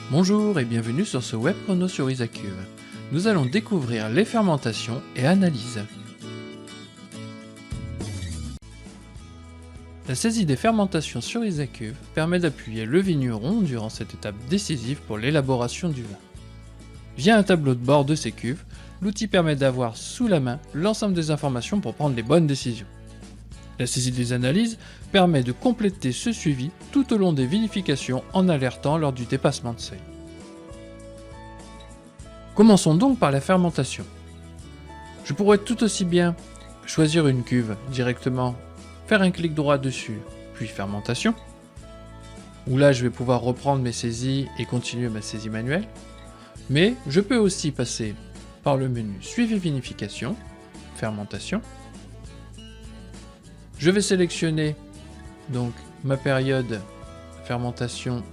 Bonjour et bienvenue sur ce web chrono sur Isacube. Nous allons découvrir les fermentations et analyses. La saisie des fermentations sur Isacube permet d'appuyer le vigneron durant cette étape décisive pour l'élaboration du vin. Via un tableau de bord de ces cuves, l'outil permet d'avoir sous la main l'ensemble des informations pour prendre les bonnes décisions. La saisie des analyses permet de compléter ce suivi tout au long des vinifications en alertant lors du dépassement de seuil. Commençons donc par la fermentation. Je pourrais tout aussi bien choisir une cuve directement, faire un clic droit dessus, puis fermentation, où là je vais pouvoir reprendre mes saisies et continuer ma saisie manuelle, mais je peux aussi passer par le menu suivi vinification, fermentation. Je vais sélectionner donc ma période fermentation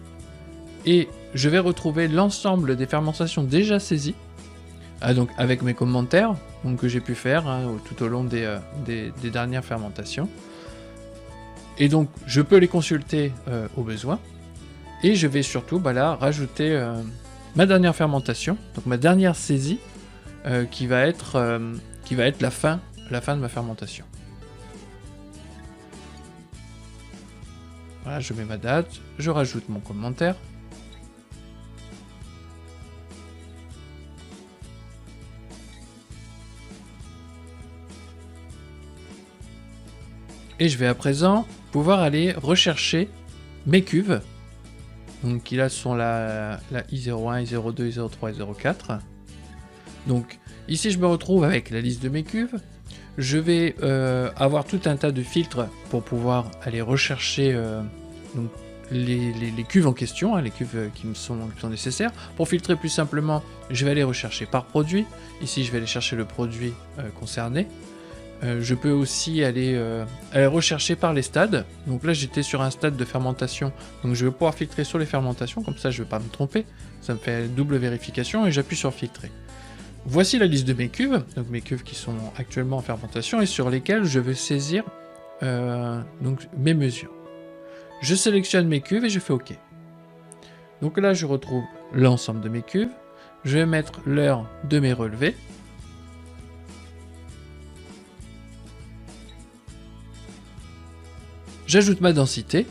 et je vais retrouver l'ensemble des fermentations déjà saisies, donc avec mes commentaires que j'ai pu faire tout au long des dernières fermentations. Et donc je peux les consulter au besoin. Et je vais surtout là rajouter ma dernière fermentation, donc ma dernière saisie qui va être la fin de ma fermentation. Voilà, je mets ma date, je rajoute mon commentaire. Et je vais à présent pouvoir aller rechercher mes cuves, donc qui là sont la I01, I02, I03 et I04. Donc ici je me retrouve avec la liste de mes cuves. Je vais avoir tout un tas de filtres pour pouvoir aller rechercher donc les cuves en question, les cuves qui me sont nécessaires. Pour filtrer plus simplement, je vais aller rechercher par produit. Ici je vais aller chercher le produit concerné. Je peux aussi aller rechercher par les stades. Donc là j'étais sur un stade de fermentation, donc je vais pouvoir filtrer sur les fermentations, comme ça je ne vais pas me tromper. Ça me fait double vérification et j'appuie sur filtrer. Voici la liste de mes cuves, donc mes cuves qui sont actuellement en fermentation et sur lesquelles je veux saisir donc mes mesures. Je sélectionne mes cuves et je fais OK. Donc là je retrouve l'ensemble de mes cuves. Je vais mettre l'heure de mes relevés. J'ajoute ma densité.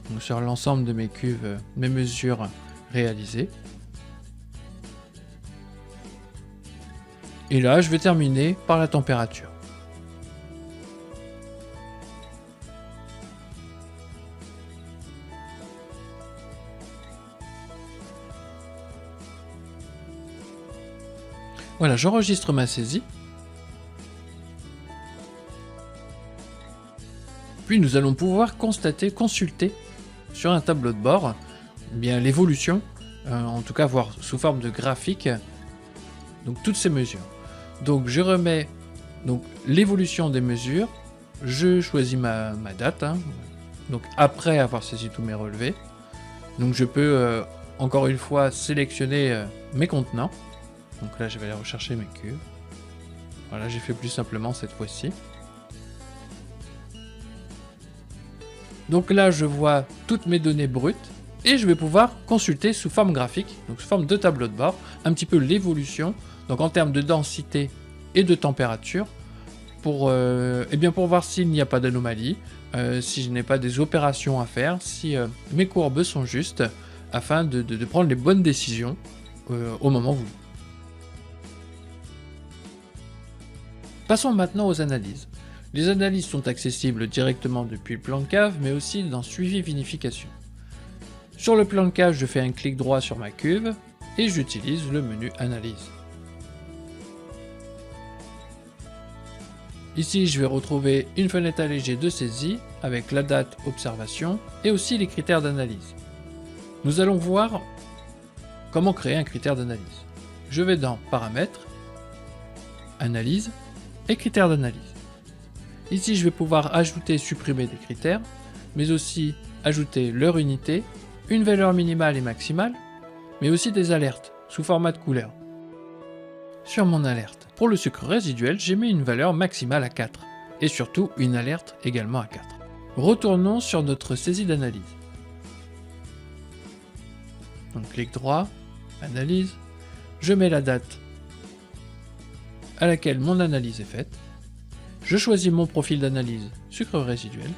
Donc sur l'ensemble de mes cuves, mes mesures réalisées. Et là, je vais terminer par la température. Voilà, j'enregistre ma saisie. Puis nous allons pouvoir consulter sur un tableau de bord l'évolution, en tout cas voir sous forme de graphique, donc toutes ces mesures. Donc je remets l'évolution des mesures, je choisis ma date, donc après avoir saisi tous mes relevés. Donc je peux encore une fois sélectionner mes contenants. Donc là je vais aller rechercher mes cuves. Voilà, j'ai fait plus simplement cette fois-ci. Donc là je vois toutes mes données brutes et je vais pouvoir consulter sous forme graphique, donc sous forme de tableau de bord, un petit peu l'évolution, donc en termes de densité et de température, pour voir s'il n'y a pas d'anomalie, si je n'ai pas des opérations à faire, si mes courbes sont justes, afin de prendre les bonnes décisions au moment voulu. Passons maintenant aux analyses. Les analyses sont accessibles directement depuis le plan de cave, mais aussi dans Suivi Vinification. Sur le plan de cave, je fais un clic droit sur ma cuve et j'utilise le menu Analyse. Ici, je vais retrouver une fenêtre allégée de saisie avec la date observation et aussi les critères d'analyse. Nous allons voir comment créer un critère d'analyse. Je vais dans Paramètres, Analyse et Critères d'analyse. Ici, je vais pouvoir ajouter et supprimer des critères, mais aussi ajouter leur unité, une valeur minimale et maximale, mais aussi des alertes sous format de couleur. Sur mon alerte, pour le sucre résiduel, j'ai mis une valeur maximale à 4, et surtout une alerte également à 4. Retournons sur notre saisie d'analyse. Donc clic droit, analyse, je mets la date à laquelle mon analyse est faite, je choisis mon profil d'analyse sucre résiduel,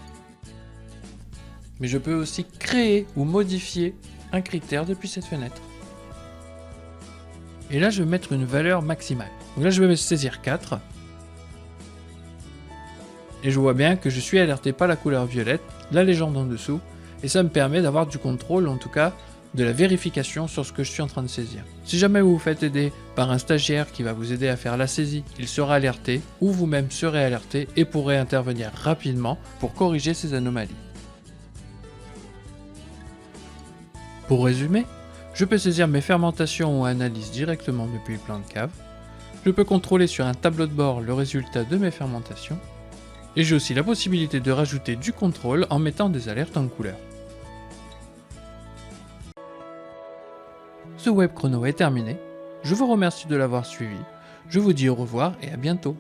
mais je peux aussi créer ou modifier un critère depuis cette fenêtre. Et là je vais mettre une valeur maximale. Donc là je vais saisir 4, et je vois bien que je suis alerté par la couleur violette, la légende en dessous, et ça me permet d'avoir du contrôle, en tout cas de la vérification sur ce que je suis en train de saisir. Si jamais vous vous faites aider par un stagiaire qui va vous aider à faire la saisie, il sera alerté, ou vous-même serez alerté et pourrez intervenir rapidement pour corriger ces anomalies. Pour résumer, je peux saisir mes fermentations ou analyses directement depuis le plan de cave, je peux contrôler sur un tableau de bord le résultat de mes fermentations, et j'ai aussi la possibilité de rajouter du contrôle en mettant des alertes en couleur. Ce web chrono est terminé, je vous remercie de l'avoir suivi, je vous dis au revoir et à bientôt.